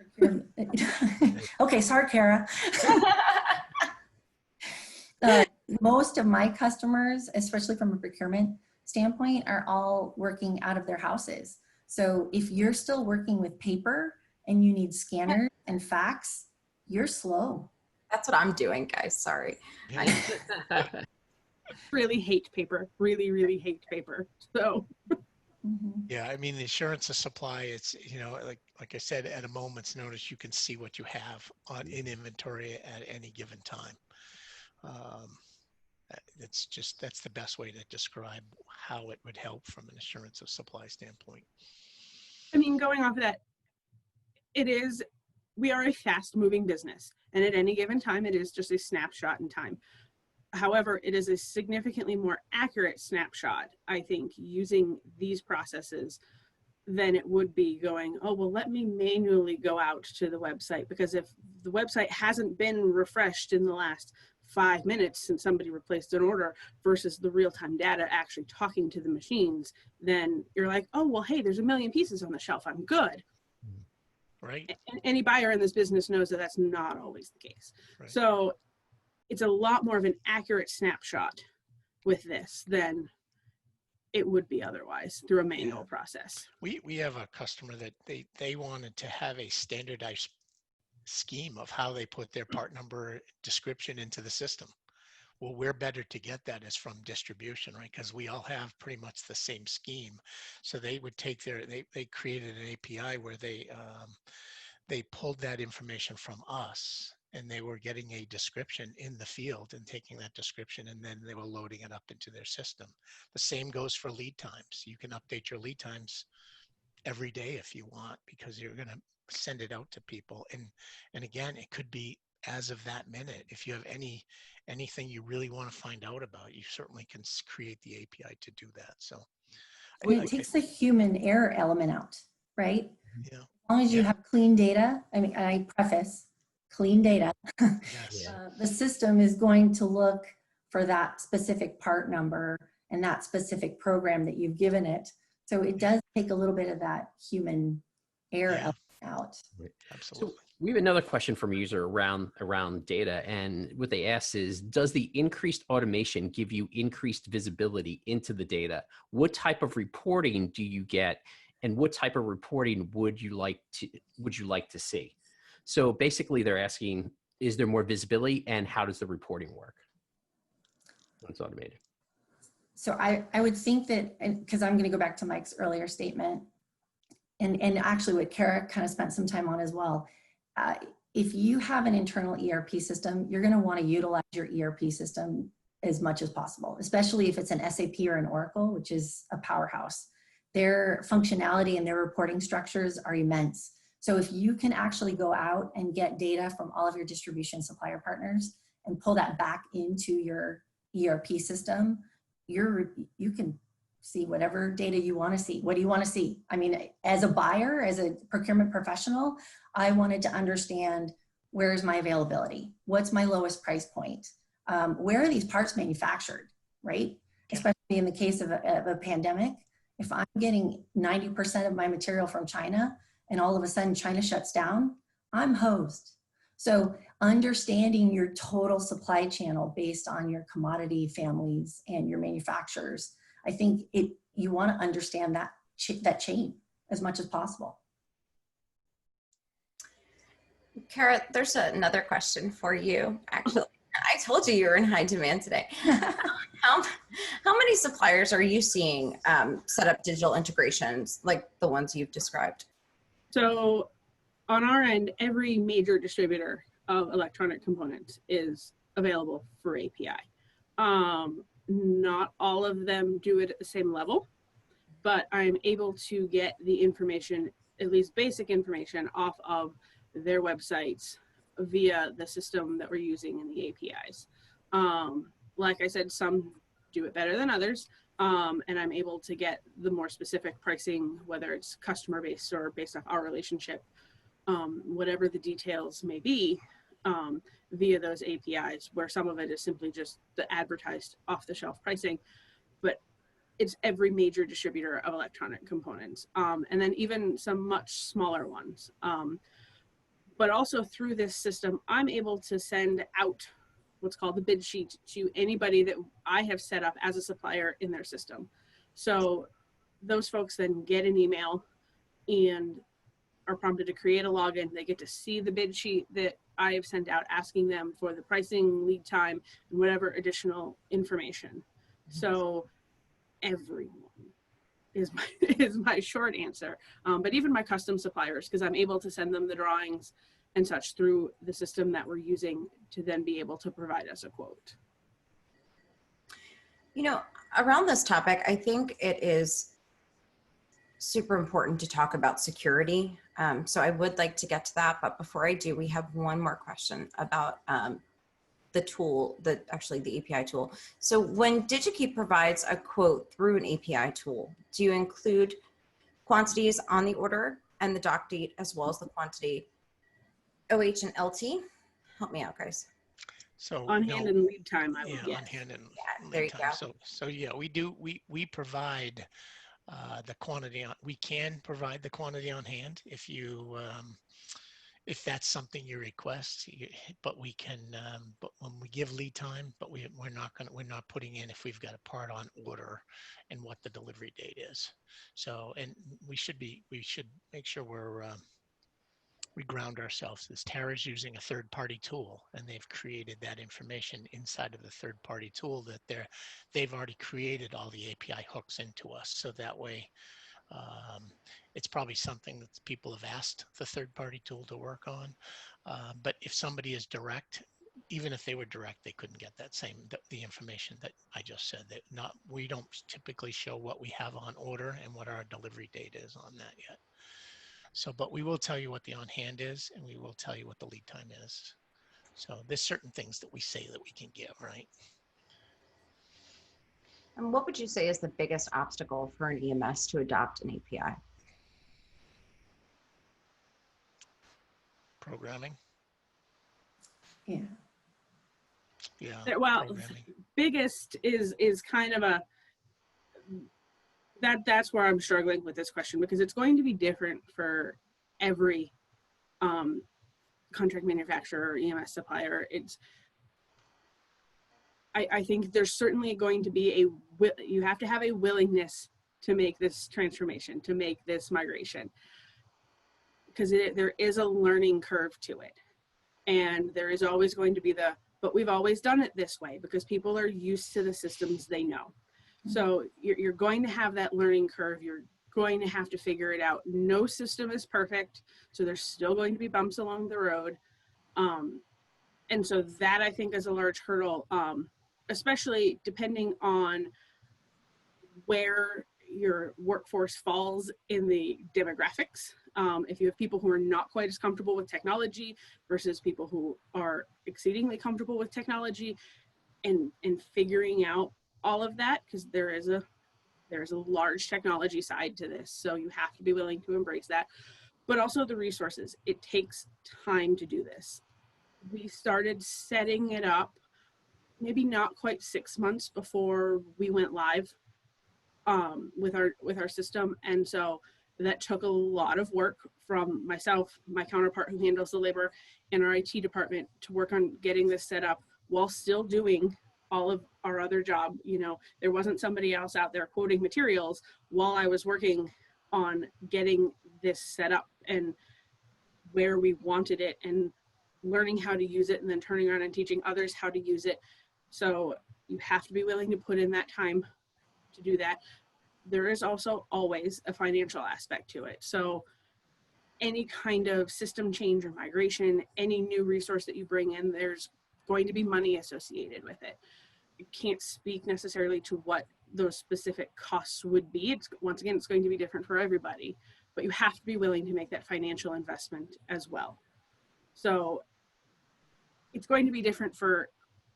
Okay, sorry, Kara. Most of my customers, especially from a procurement standpoint, are all working out of their houses. So if you're still working with paper and you need scanners and fax, you're slow. That's what I'm doing, guys. Sorry. Yeah. Really hate paper. Really, really hate paper. So. Yeah, I mean, the assurance of supply, it's, like I said, at a moment's notice, you can see what you have in inventory at any given time. That's the best way to describe how it would help from an assurance of supply standpoint. I mean, going off of that, we are a fast moving business, and at any given time, it is just a snapshot in time. However, it is a significantly more accurate snapshot, I think, using these processes than it would be going, oh, well, let me manually go out to the website, because if the website hasn't been refreshed in the last 5 minutes since somebody replaced an order versus the real-time data actually talking to the machines, then you're like, oh, well, hey, there's 1 million pieces on the shelf. I'm good. Right. And any buyer in this business knows that that's not always the case. Right. So it's a lot more of an accurate snapshot with this than it would be otherwise through a manual process. We have a customer that they wanted to have a standardized scheme of how they put their part number description into the system. Well, we're better to get that is from distribution, right? Because we all have pretty much the same scheme. So they would take they created an API where they pulled that information from us, and they were getting a description in the field and taking that description, and then they were loading it up into their system. The same goes for lead times. You can update your lead times every day if you want, because you're going to send it out to people. And again, it could be as of that minute. If you have anything you really want to find out about, you certainly can create the API to do that. So it takes the human error element out, right? Yeah. As long as you have clean data, I mean, I preface clean data, Yes. The system is going to look for that specific part number and that specific program that you've given it. So it does take a little bit of that human error element out. Absolutely. So we have another question from a user around data, and what they ask is, does the increased automation give you increased visibility into the data? What type of reporting do you get, and what type of reporting would you like to see? So basically they're asking, is there more visibility, and how does the reporting work when it's automated? So I would think that, because I'm going to go back to Mike's earlier statement, and actually what Kara kind of spent some time on as well. If you have an internal ERP system, you're going to want to utilize your ERP system as much as possible, especially if it's an SAP or an Oracle, which is a powerhouse. Their functionality and their reporting structures are immense. So if you can actually go out and get data from all of your distribution supplier partners and pull that back into your ERP system, you can see whatever data you want to see. What do you want to see? I mean, as a buyer, as a procurement professional, I wanted to understand, where's my availability? What's my lowest price point? Where are these parts manufactured, right? Especially in the case of a pandemic, If I'm getting 90% of my material from China and all of a sudden China shuts down, I'm hosed. So understanding your total supply channel based on your commodity families and your manufacturers, I think you want to understand that chain as much as possible. Kara, there's another question for you, actually. I told you were in high demand today. How many suppliers are you seeing set up digital integrations like the ones you've described? So on our end, every major distributor of electronic components is available for API. Not all of them do it at the same level, but I'm able to get the information, at least basic information, off of their websites via the system that we're using in the APIs. Like I said, some do it better than others, and I'm able to get the more specific pricing, whether it's customer based or based off our relationship, whatever the details may be, via those APIs, where some of it is simply just the advertised off the shelf pricing, but it's every major distributor of electronic components, and then even some much smaller ones. But also through this system, I'm able to send out what's called the bid sheet to anybody that I have set up as a supplier in their system. So those folks then get an email and are prompted to create a login. They get to see the bid sheet that I have sent out, asking them for the pricing, lead time, and whatever additional information. So everyone is my short answer. But even my custom suppliers, because I'm able to send them the drawings and such through the system that we're using to then be able to provide us a quote. You know, around this topic, I think it is super important to talk about security. So I would like to get to that, but before I do, we have one more question about the tool, actually the API tool. So when Digi-Key provides a quote through an API tool, do you include quantities on the order and the doc date, as well as the quantity OH and LT? Help me out, guys. So On hand and lead time, I would yeah, guess. on hand and There lead you time. go. So yeah, we provide the quantity on. We can provide the quantity on hand if you if that's something you request. But we can. But when we give lead time, but we're not putting in if we've got a part on order and what the delivery date is. So and we should make sure we ground ourselves. This Tara's using a third-party tool, and they've created that information inside of the third-party tool that they've already created all the API hooks into us. So that way, it's probably something that people have asked the third-party tool to work on. But if somebody is direct, even if they were direct, they couldn't get that the information that I just said. That we don't typically show what we have on order and what our delivery date is on that yet. So, but we will tell you what the on hand is, and we will tell you what the lead time is. So there's certain things that we say that we can give, right? And what would you say is the biggest obstacle for an EMS to adopt an API? Programming. Yeah. Yeah. Well, biggest is kind of a, that's where I'm struggling with this question, because it's going to be different for every contract manufacturer or EMS supplier. I think there's certainly going to be you have to have a willingness to make this transformation, to make this migration, because there is a learning curve to it. And there is always going to be but we've always done it this way, because people are used to the systems they know. So you're going to have that learning curve. You're going to have to figure it out. No system is perfect. So there's still going to be bumps along the road. And so that, I think, is a large hurdle, especially depending on where your workforce falls in the demographics. If you have people who are not quite as comfortable with technology versus people who are exceedingly comfortable with technology, and figuring out all of that, because there is a large technology side to this. So you have to be willing to embrace that, but also the resources. It takes time to do this. We started setting it up maybe not quite 6 months before we went live with our system. And so that took a lot of work from myself, my counterpart who handles the labor, and our IT department to work on getting this set up while still doing all of our other job. You know, there wasn't somebody else out there quoting materials while I was working on getting this set up and where we wanted it and learning how to use it and then turning around and teaching others how to use it. So you have to be willing to put in that time to do that. There is also always a financial aspect to it. So any kind of system change or migration, any new resource that you bring in, there's going to be money associated with it. You can't speak necessarily to what those specific costs would be. It's, once again, it's going to be different for everybody, but you have to be willing to make that financial investment as well. So it's going to be different for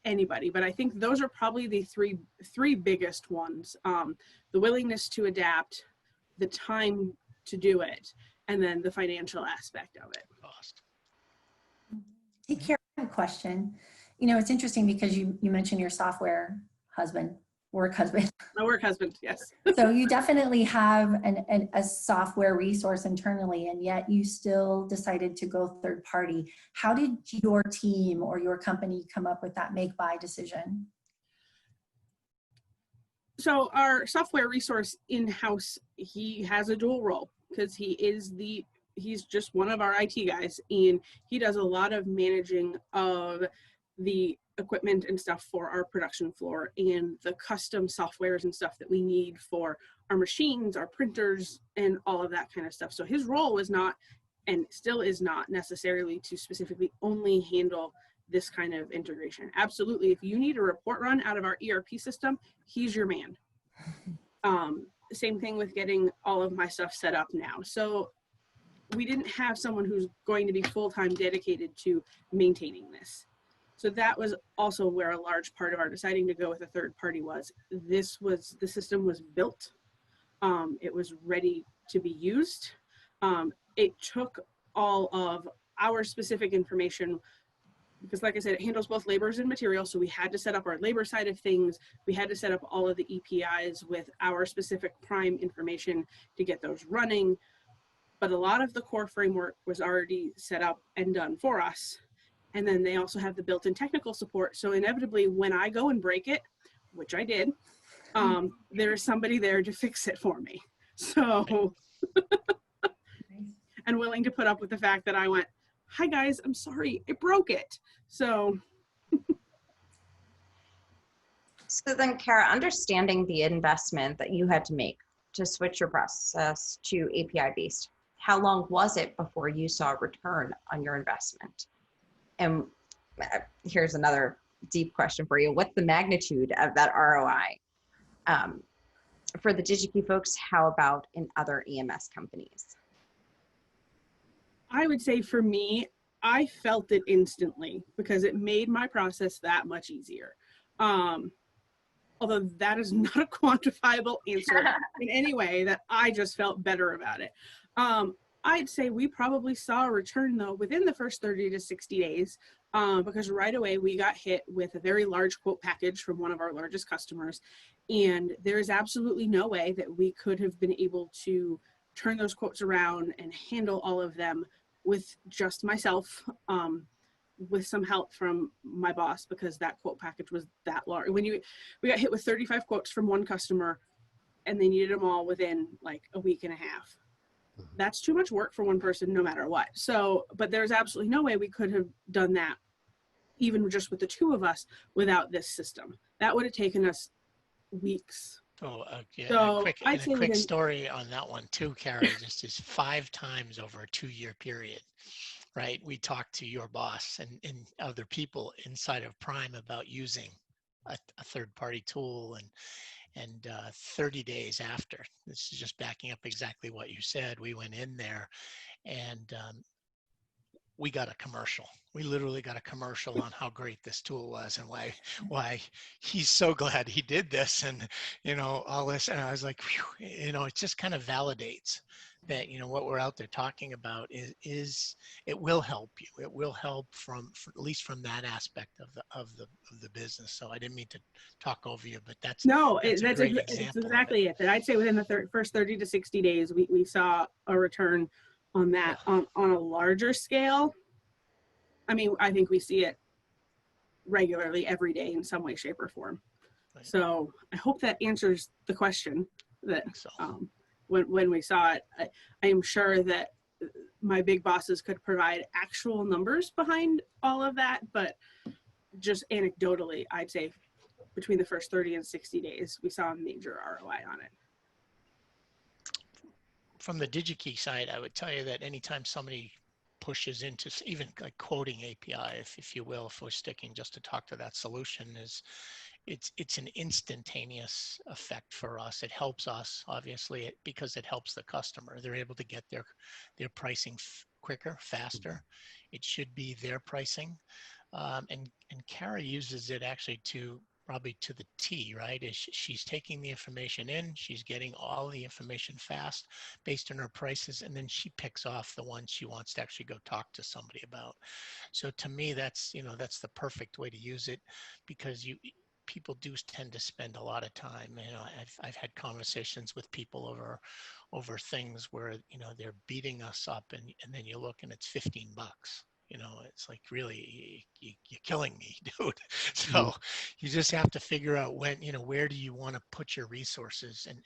anybody, but I think those are probably the three biggest ones. The willingness to adapt, the time to do it, and then the financial aspect of it. Cost. Hey, Kara, I have a question. You know, it's interesting because you mentioned your software husband, work husband. My work husband, yes. So you definitely have a software resource internally, and yet you still decided to go third party. How did your team or your company come up with that make-buy decision? So our software resource in-house, he has a dual role because he's just one of our IT guys, and he does a lot of managing of the equipment and stuff for our production floor and the custom softwares and stuff that we need for our machines, our printers, and all of that kind of stuff. So his role was not, and still is not, necessarily to specifically only handle this kind of integration. Absolutely, if you need a report run out of our ERP system, he's your man. Same thing with getting all of my stuff set up now. So we didn't have someone who's going to be full-time dedicated to maintaining this. So that was also where a large part of our deciding to go with a third party was. The system was built. It was ready to be used. It took all of our specific information because, like I said, it handles both labors and materials. So we had to set up our labor side of things. We had to set up all of the EPIs with our specific prime information to get those running. But a lot of the core framework was already set up and done for us. And then they also have the built-in technical support. So inevitably, when I go and break it, which I did, there's somebody there to fix it for me. So, and willing to put up with the fact that I went, hi guys, I'm sorry, I broke it. So. So then, Kara, understanding the investment that you had to make to switch your process to API-based, how long was it before you saw a return on your investment? And here's another deep question for you. What's the magnitude of that ROI? For the Digi-Key folks, how about in other EMS companies? I would say for me, I felt it instantly because it made my process that much easier. Although that is not a quantifiable answer in any way, that I just felt better about it. I'd say we probably saw a return though within the first 30 to 60 days because right away we got hit with a very large quote package from one of our largest customers. And there is absolutely no way that we could have been able to turn those quotes around and handle all of them with just myself, with some help from my boss, because that quote package was that large. We got hit with 35 quotes from one customer and they needed them all within like a week and a half. That's too much work for one person no matter what. So, but there's absolutely no way we could have done that even just with the two of us without this system. That would have taken us weeks. Oh, yeah. So A quick story on that one too, Kara, just is 5 times over a 2-year period, right? We talked to your boss and other people inside of Prime about using a third-party tool, and 30 days after, this is just backing up exactly what you said, we went in there and we got a commercial. We literally got a commercial on how great this tool was and why he's so glad he did this, and all this. And I was like, whew, it just kind of validates that, you know, what we're out there talking about is it will help you. It will help from at least from that aspect of the business. So I didn't mean to talk over you, but that's No, a great it's example exactly it. That I'd say within the first 30 to 60 days, we saw a return on that. On a larger scale, I mean, I think we see it regularly every day in some way, shape, or form. Right. So I hope that answers the question that So. When we saw it. I am sure that my big bosses could provide actual numbers behind all of that, but just anecdotally, I'd say between the first 30 and 60 days, we saw a major ROI on it. From the Digi-Key side, I would tell you that anytime somebody pushes into even like quoting API, if you will, if we're sticking just to talk to that solution, is it's an instantaneous effect for us. It helps us, obviously, because it helps the customer. They're able to get their pricing quicker, faster. It should be their pricing. And Kara uses it actually probably to the T, right? She's taking the information in, she's getting all the information fast based on her prices, and then she picks off the ones she wants to actually go talk to somebody about. So to me, that's the perfect way to use it, because people do tend to spend a lot of time. You know, I've had conversations with people over things where, you know, they're beating us up, and then you look and it's $15. You know, it's like, really, you're killing me, dude. So you just have to figure out when, you know, where do you want to put your resources and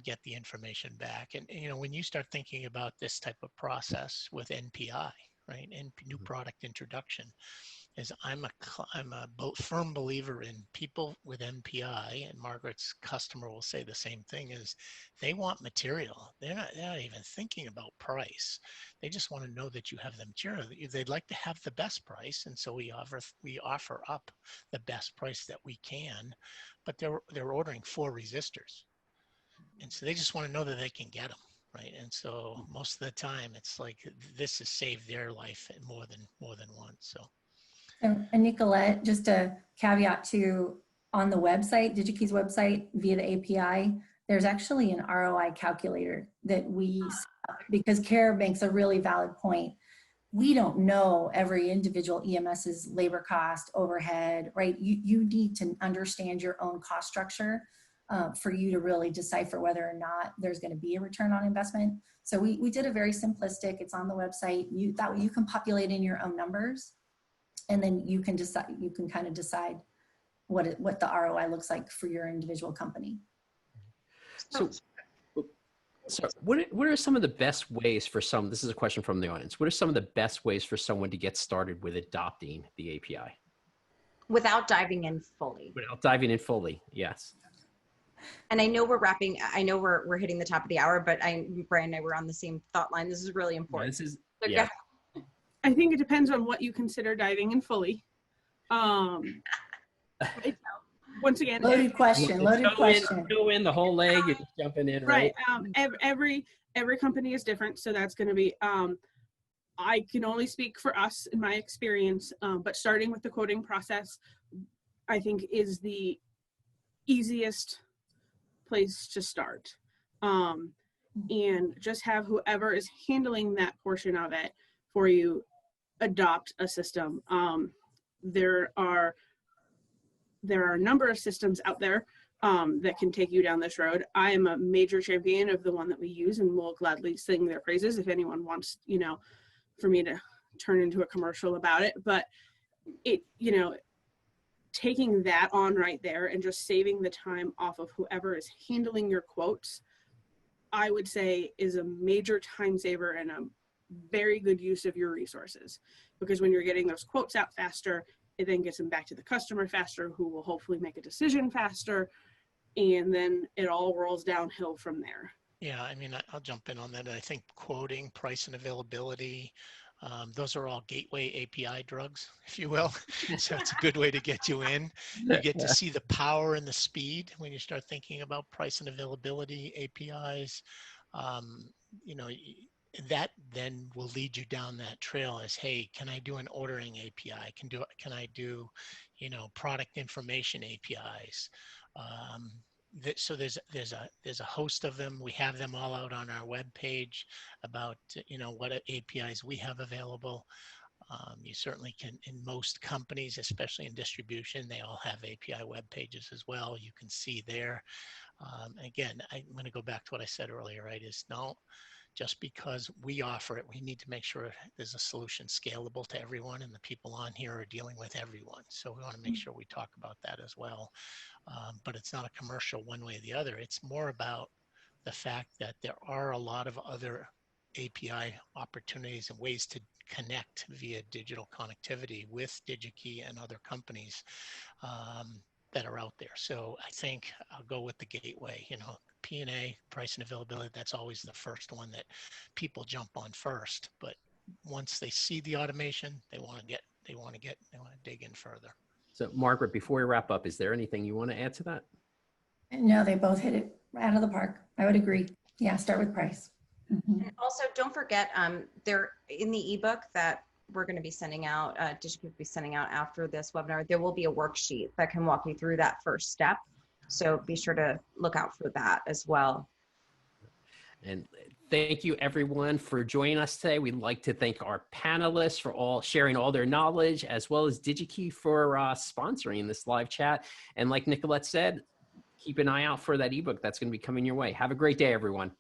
get the information back. And, you know, when you start thinking about this type of process with NPI, right, and new product introduction, is I'm a firm believer in people with NPI, and Margaret's customer will say the same thing, is they want material. They're not even thinking about price. They just want to know that you have the material. They'd like to have the best price, and so we offer up the best price that we can, but they're ordering 4 resistors, and so they just want to know that they can get them. Right. And so most of the time it's like this has saved their life more than once. So. And Nicolette, just a caveat to, on the website, Digi-Key's website, via the API, there's actually an ROI calculator that because Kara makes a really valid point. We don't know every individual EMS's labor cost, overhead, right? You need to understand your own cost structure for you to really decipher whether or not there's going to be a return on investment. So we did a very simplistic, it's on the website. That way you can populate in your own numbers, and then you can kind of decide what the ROI looks like for your individual company. So what are some of the best ways for this is a question from the audience, what are some of the best ways for someone to get started with adopting the API? Without diving in fully. Without diving in fully, yes. And I know we're hitting the top of the hour, but Brian and I were on the same thought line. This is really important. Yeah, I think it depends on what you consider diving in fully. Once again, loaded question. Go in the whole leg and jumping in, right? Every company is different, so that's going to be. I can only speak for us in my experience, but starting with the quoting process, I think is the easiest place to start, and just have whoever is handling that portion of it for you adopt a system. There are a number of systems out there that can take you down this road. I am a major champion of the one that we use, and will gladly sing their praises if anyone wants, you know, for me to turn into a commercial about it. But it, you know, taking that on right there and just saving the time off of whoever is handling your quotes, I would say is a major time saver and a very good use of your resources, because when you're getting those quotes out faster, it then gets them back to the customer faster, who will hopefully make a decision faster, and then it all rolls downhill from there. Yeah, I mean, I'll jump in on that. I think quoting, price and availability, those are all gateway API drugs, if you will. So it's a good way to get you in. You get to see the power and the speed when you start thinking about price and availability APIs. You know, that then will lead you down that trail as, hey, can I do an ordering API? Can I do, you know, product information APIs? so there's a host of them. We have them all out on our webpage about what APIs we have available. You certainly can, in most companies, especially in distribution, they all have API web pages as well. You can see there. Again, I'm going to go back to what I said earlier, right? Is no, just because we offer it, we need to make sure there's a solution scalable to everyone, and the people on here are dealing with everyone. So we want to make sure we talk about that as well. But it's not a commercial one way or the other. It's more about the fact that there are a lot of other API opportunities and ways to connect via digital connectivity with Digi-Key and other companies that are out there. So I think I'll go with the gateway, P&A, price and availability. That's always the first one that people jump on first. But once they see the automation, they want to dig in further. So Margaret, before we wrap up, is there anything you want to add to that? No, they both hit it out of the park. I would agree. Yeah, start with price. Mm-hmm. And also, don't forget, there in the ebook that we're going to be sending out, Digi-Key will be sending out after this webinar, there will be a worksheet that can walk you through that first step. So be sure to look out for that as well. And thank you everyone for joining us today. We'd like to thank our panelists for all sharing all their knowledge, as well as Digi-Key for sponsoring this live chat. And like Nicolette said, keep an eye out for that ebook that's going to be coming your way. Have a great day, everyone.